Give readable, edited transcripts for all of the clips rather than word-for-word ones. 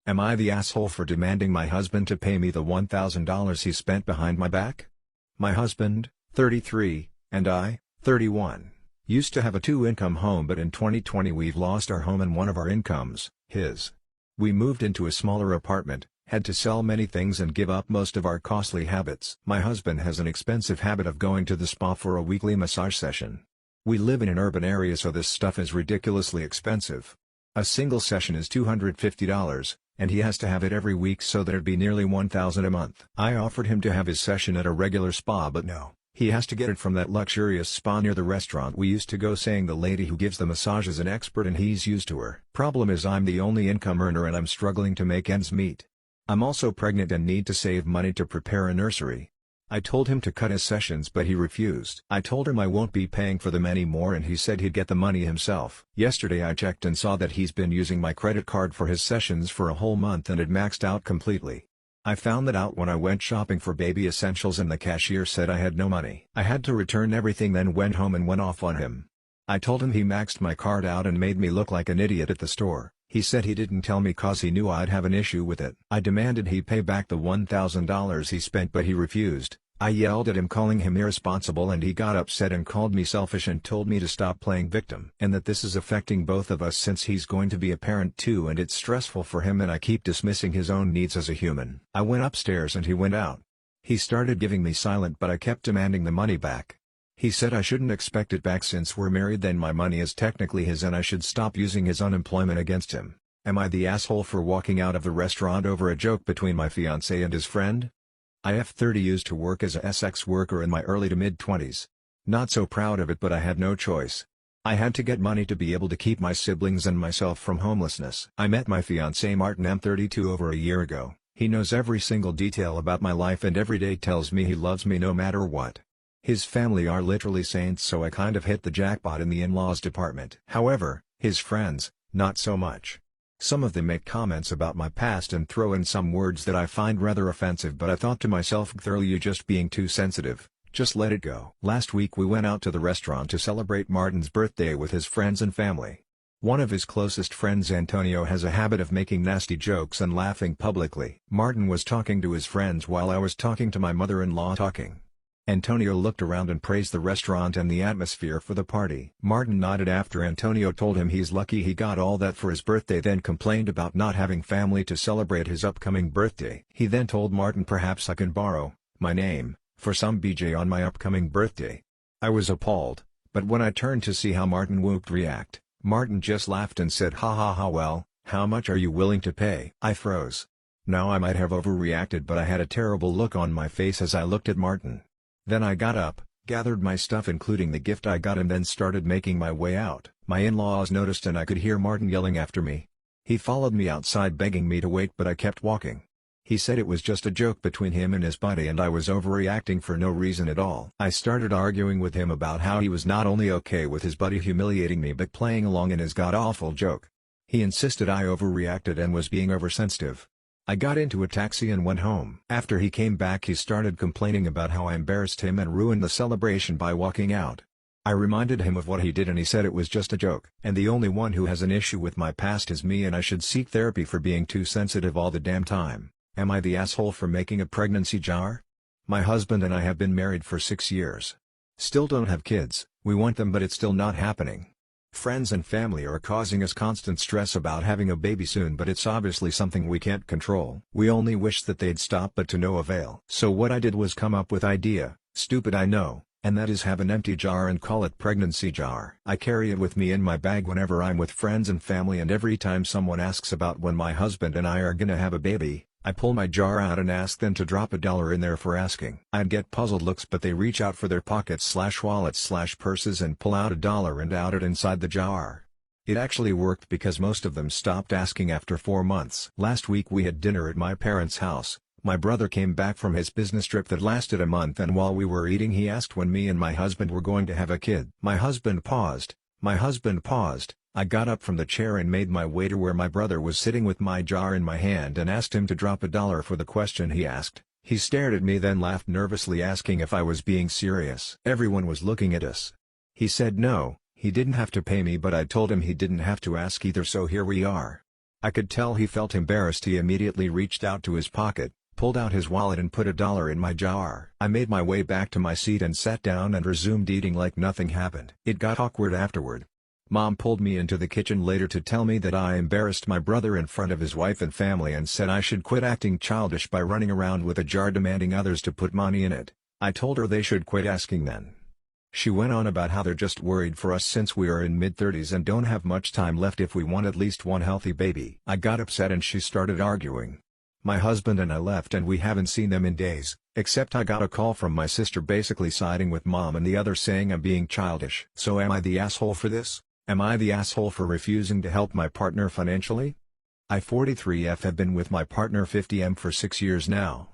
Am I the asshole for demanding my husband to pay me the $1,000 he spent behind my back? My husband, 33, and I, 31, used to have a two-income home, but in 2020 we've lost our home and one of our incomes, his. We moved into a smaller apartment, had to sell many things and give up most of our costly habits. My husband has an expensive habit of going to the spa for a weekly massage session. We live in an urban area, so this stuff is ridiculously expensive. A single session is $250, and he has to have it every week, so that'd be nearly $1,000 a month. I offered him to have his session at a regular spa, but no. He has to get it from that luxurious spa near the restaurant we used to go, saying the lady who gives the massage is an expert and he's used to her. Problem is I'm the only income earner and I'm struggling to make ends meet. I'm also pregnant and need to save money to prepare a nursery. I told him to cut his sessions, but he refused. I told him I won't be paying for them anymore and he said he'd get the money himself. Yesterday I checked and saw that he's been using my credit card for his sessions for a whole month and had maxed out completely. I found that out when I went shopping for baby essentials and the cashier said I had no money. I had to return everything, then went home and went off on him. I told him he maxed my card out and made me look like an idiot at the store. He said he didn't tell me cause he knew I'd have an issue with it. I demanded he pay back the $1,000 he spent, but he refused. I yelled at him, calling him irresponsible, and he got upset and called me selfish and told me to stop playing victim. And that this is affecting both of us since he's going to be a parent too, and it's stressful for him, and I keep dismissing his own needs as a human. I went upstairs and he went out. He started giving me silent, but I kept demanding the money back. He said I shouldn't expect it back since we're married, then my money is technically his and I should stop using his unemployment against him. Am I the asshole for walking out of the restaurant over a joke between my fiancé and his friend? I have 30 used to work as a sex worker in my early to mid-20s. Not so proud of it, but I had no choice. I had to get money to be able to keep my siblings and myself from homelessness. I met my fiancé Martin, I'm 32, over a year ago. He knows every single detail about my life and every day tells me he loves me no matter what. His family are literally saints, so I kind of hit the jackpot in the in-laws department. However, his friends, not so much. Some of them make comments about my past and throw in some words that I find rather offensive, but I thought to myself, "Girl, you just being too sensitive, just let it go." Last week we went out to the restaurant to celebrate Martin's birthday with his friends and family. One of his closest friends, Antonio, has a habit of making nasty jokes and laughing publicly. Martin was talking to his friends while I was talking to my mother-in-law. Antonio looked around and praised the restaurant and the atmosphere for the party. Martin nodded after Antonio told him he's lucky he got all that for his birthday, then complained about not having family to celebrate his upcoming birthday. He then told Martin perhaps I can borrow my name for some BJ on my upcoming birthday. I was appalled, but when I turned to see how Martin would react, Martin just laughed and said, "Ha ha ha, well, how much are you willing to pay?" I froze. Now I might have overreacted, but I had a terrible look on my face as I looked at Martin. Then I got up, gathered my stuff including the gift I got, and then started making my way out. My in-laws noticed and I could hear Martin yelling after me. He followed me outside begging me to wait, but I kept walking. He said it was just a joke between him and his buddy and I was overreacting for no reason at all. I started arguing with him about how he was not only okay with his buddy humiliating me but playing along in his god-awful joke. He insisted I overreacted and was being oversensitive. I got into a taxi and went home. After he came back, he started complaining about how I embarrassed him and ruined the celebration by walking out. I reminded him of what he did and he said it was just a joke. And the only one who has an issue with my past is me, and I should seek therapy for being too sensitive all the damn time. Am I the asshole for making a pregnancy jar? My husband and I have been married for 6 years. Still don't have kids. We want them, but it's still not happening. Friends and family are causing us constant stress about having a baby soon, but it's obviously something we can't control. We only wish that they'd stop, but to no avail. So what I did was come up with idea, stupid I know, and that is have an empty jar and call it pregnancy jar. I carry it with me in my bag whenever I'm with friends and family, and every time someone asks about when my husband and I are gonna have a baby, I pull my jar out and ask them to drop $1 in there for asking. I'd get puzzled looks, but they reach out for their pockets/wallets/purses and pull out $1 and out it inside the jar. It actually worked because most of them stopped asking after 4 months. Last week we had dinner at my parents' house. My brother came back from his business trip that lasted a month, and while we were eating he asked when me and my husband were going to have a kid. My husband paused. I got up from the chair and made my way to where my brother was sitting with my jar in my hand and asked him to drop $1 for the question he asked. He stared at me, then laughed nervously, asking if I was being serious. Everyone was looking at us. He said no, he didn't have to pay me, but I told him he didn't have to ask either, so here we are. I could tell he felt embarrassed. He immediately reached out to his pocket, pulled out his wallet and put $1 in my jar. I made my way back to my seat and sat down and resumed eating like nothing happened. It got awkward afterward. Mom pulled me into the kitchen later to tell me that I embarrassed my brother in front of his wife and family and said I should quit acting childish by running around with a jar demanding others to put money in it. I told her they should quit asking then. She went on about how they're just worried for us since we are in mid-30s and don't have much time left if we want at least one healthy baby. I got upset and she started arguing. My husband and I left and we haven't seen them in days, except I got a call from my sister basically siding with Mom and the other saying I'm being childish. So am I the asshole for this? Am I the asshole for refusing to help my partner financially? I 43F have been with my partner 50M for 6 years now.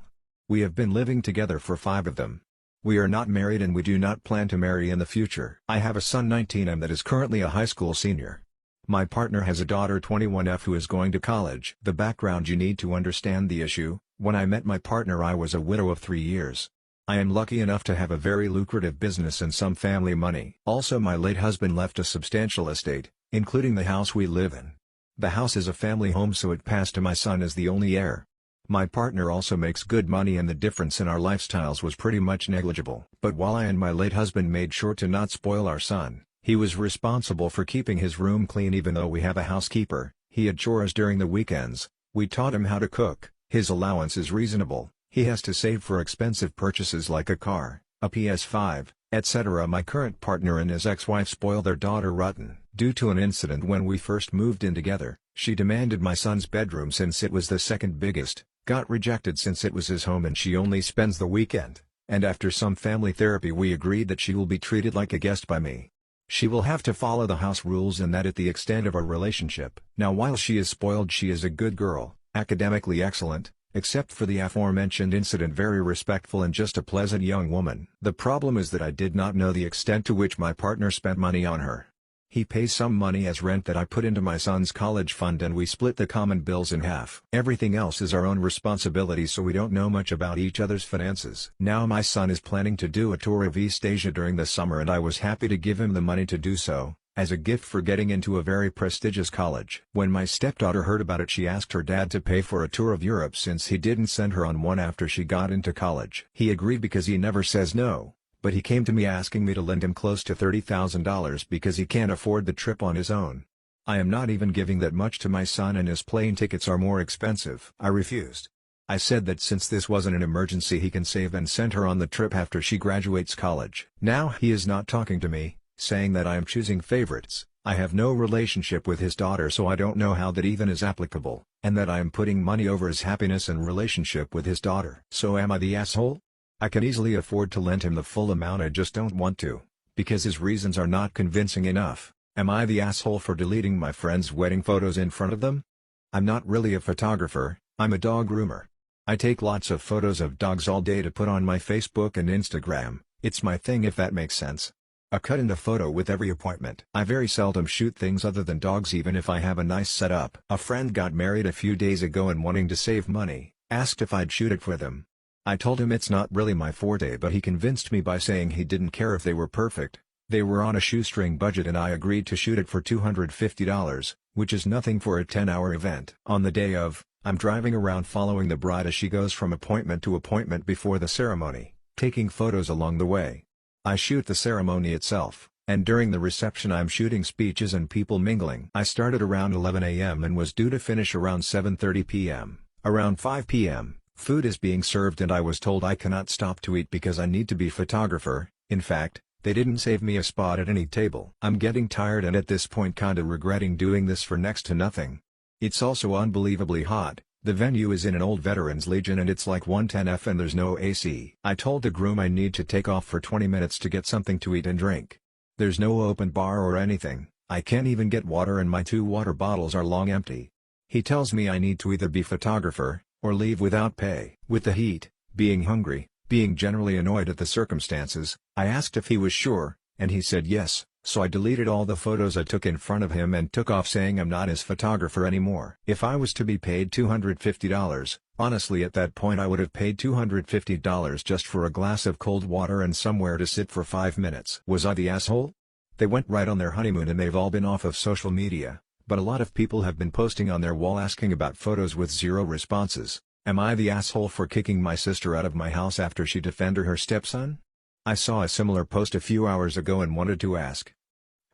We have been living together for 5 of them. We are not married and we do not plan to marry in the future. I have a son 19M that is currently a high school senior. My partner has a daughter 21F who is going to college. The background: you need to understand the issue. When I met my partner I was a widow of 3 years. I am lucky enough to have a very lucrative business and some family money. Also, my late husband left a substantial estate, including the house we live in. The house is a family home, so it passed to my son as the only heir. My partner also makes good money and the difference in our lifestyles was pretty much negligible. But while I and my late husband made sure to not spoil our son, he was responsible for keeping his room clean. Even though we have a housekeeper, he had chores during the weekends. We taught him how to cook. His allowance is reasonable. He has to save for expensive purchases like a car, a PS5, etc. My current partner and his ex-wife spoil their daughter rotten. Due to an incident when we first moved in together, she demanded my son's bedroom since it was the second biggest, got rejected since it was his home and she only spends the weekend, and after some family therapy we agreed that she will be treated like a guest by me. She will have to follow the house rules and that at the extent of our relationship. Now while she is spoiled, she is a good girl, academically excellent, except for the aforementioned incident, very respectful and just a pleasant young woman. The problem is that I did not know the extent to which my partner spent money on her. He pays some money as rent that I put into my son's college fund and we split the common bills in half. Everything else is our own responsibility, so we don't know much about each other's finances. Now my son is planning to do a tour of East Asia during the summer and I was happy to give him the money to do so, as a gift for getting into a very prestigious college. When my stepdaughter heard about it, she asked her dad to pay for a tour of Europe since he didn't send her on one after she got into college. He agreed because he never says no. But he came to me asking me to lend him close to $30,000 because he can't afford the trip on his own. I am not even giving that much to my son and his plane tickets are more expensive. I refused. I said that since this wasn't an emergency he can save and send her on the trip after she graduates college. Now he is not talking to me, saying that I am choosing favorites. I have no relationship with his daughter, so I don't know how that even is applicable, and that I am putting money over his happiness and relationship with his daughter. So am I the asshole? I can easily afford to lend him the full amount, I just don't want to, because his reasons are not convincing enough. Am I the asshole for deleting my friends' wedding photos in front of them? I'm not really a photographer, I'm a dog groomer. I take lots of photos of dogs all day to put on my Facebook and Instagram. It's my thing, if that makes sense. I cut in a photo with every appointment. I very seldom shoot things other than dogs even if I have a nice setup. A friend got married a few days ago and wanting to save money, asked if I'd shoot it for them. I told him it's not really my forte, but he convinced me by saying he didn't care if they were perfect. They were on a shoestring budget and I agreed to shoot it for $250, which is nothing for a 10-hour event. On the day of, I'm driving around following the bride as she goes from appointment to appointment before the ceremony, taking photos along the way. I shoot the ceremony itself, and during the reception I'm shooting speeches and people mingling. I started around 11 a.m. and was due to finish around 7:30 p.m. Around 5 p.m. food is being served and I was told I cannot stop to eat because I need to be photographer. In fact, they didn't save me a spot at any table. I'm getting tired and at this point kinda regretting doing this for next to nothing. It's also unbelievably hot. The venue is in an old Veterans Legion and it's like 110F and there's no AC. I told the groom I need to take off for 20 minutes to get something to eat and drink. There's no open bar or anything. I can't even get water and my 2 water bottles are long empty. He tells me I need to either be photographer, or leave without pay. With the heat, being hungry, being generally annoyed at the circumstances, I asked if he was sure, and he said yes, so I deleted all the photos I took in front of him and took off saying I'm not his photographer anymore. If I was to be paid $250, honestly at that point I would have paid $250 just for a glass of cold water and somewhere to sit for 5 minutes. Was I the asshole? They went right on their honeymoon and they've all been off of social media, But a lot of people have been posting on their wall asking about photos with zero responses. Am I the asshole for kicking my sister out of my house after she defended her stepson? I saw a similar post a few hours ago and wanted to ask.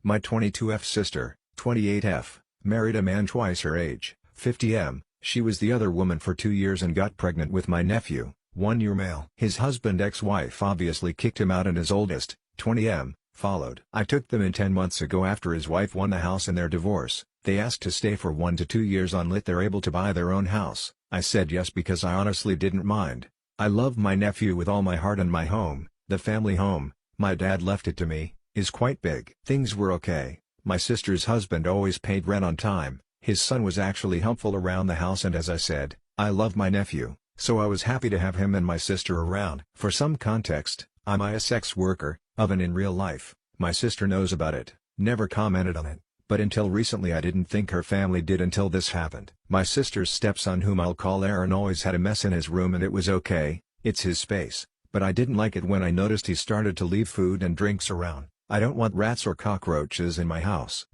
My 22F sister, 28F, married a man twice her age, 50M. She was the other woman for 2 years and got pregnant with my nephew, 1-year male. His husband ex-wife obviously kicked him out and his oldest, 20M, followed. I took them in 10 months ago after his wife won the house in their divorce. They asked to stay for 1 to 2 years until they're able to buy their own house. I said yes because I honestly didn't mind. I love my nephew with all my heart and my home, the family home, my dad left it to me, is quite big. Things were okay. My sister's husband always paid rent on time. His son was actually helpful around the house and as I said, I love my nephew, so I was happy to have him and my sister around. For some context, I'm a sex worker, oven in real life. My sister knows about it, never commented on it, but until recently I didn't think her family did until this happened. My sister's stepson, whom I'll call Aaron, always had a mess in his room and it was okay, it's his space, but I didn't like it when I noticed he started to leave food and drinks around. I don't want rats or cockroaches in my house.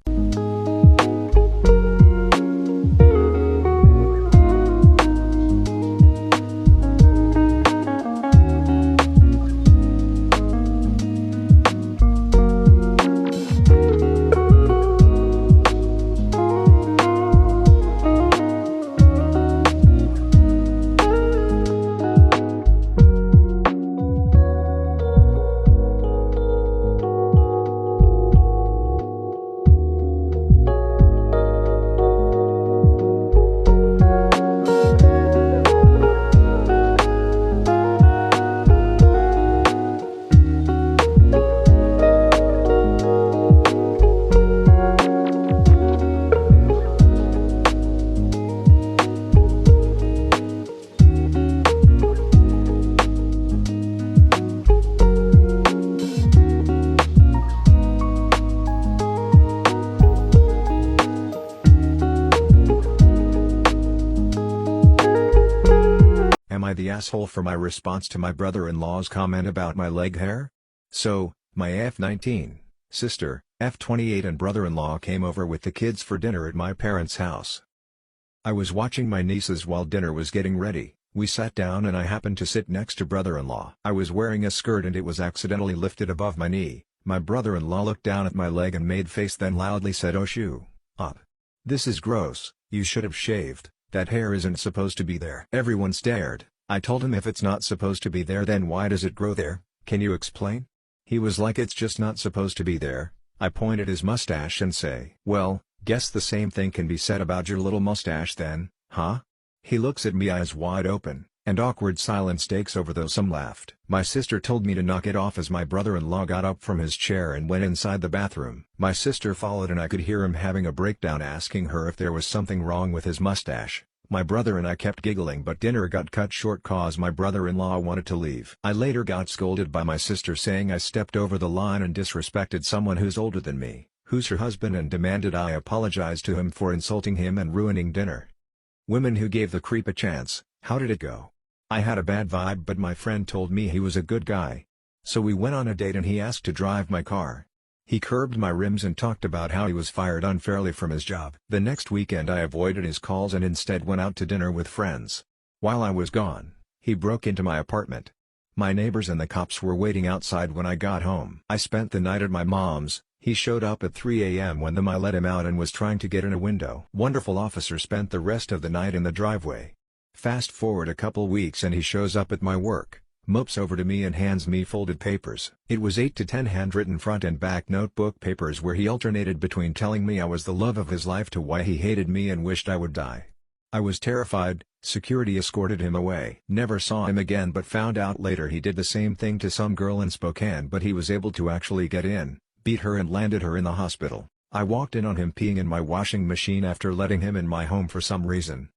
Am I the asshole for my response to my brother-in-law's comment about my leg hair? So, my F19, sister, F28 and brother-in-law came over with the kids for dinner at my parents' house. I was watching my nieces while dinner was getting ready. We sat down and I happened to sit next to brother-in-law. I was wearing a skirt and it was accidentally lifted above my knee. My brother-in-law looked down at my leg and made face, then loudly said, "Oh shoo up. This is gross, you should have shaved. That hair isn't supposed to be there." Everyone stared. I told him if it's not supposed to be there then why does it grow there, can you explain? He was like, it's just not supposed to be there. I point at his mustache and say, well, guess the same thing can be said about your little mustache then, huh? He looks at me, eyes wide open, and awkward silence takes over, though some laughed. My sister told me to knock it off as my brother-in-law got up from his chair and went inside the bathroom. My sister followed and I could hear him having a breakdown, asking her if there was something wrong with his mustache. My brother and I kept giggling, but dinner got cut short cause my brother-in-law wanted to leave. I later got scolded by my sister saying I stepped over the line and disrespected someone who's older than me, who's her husband, and demanded I apologize to him for insulting him and ruining dinner. Women who gave the creep a chance. How did it go? I had a bad vibe, but my friend told me he was a good guy. So we went on a date and he asked to drive my car. He curbed my rims and talked about how he was fired unfairly from his job. The next weekend I avoided his calls and instead went out to dinner with friends. While I was gone, he broke into my apartment. My neighbors and the cops were waiting outside when I got home. I spent the night at my mom's. He showed up at 3 a.m. when I let him out and was trying to get in a window. Wonderful officer spent the rest of the night in the driveway. Fast forward a couple weeks and he shows up at my work, mopes over to me and hands me folded papers. It was 8 to 10 handwritten front and back notebook papers where he alternated between telling me I was the love of his life to why he hated me and wished I would die. I was terrified. Security escorted him away. Never saw him again, but found out later he did the same thing to some girl in Spokane, but he was able to actually get in, beat her and landed her in the hospital. I walked in on him peeing in my washing machine after letting him in my home for some reason.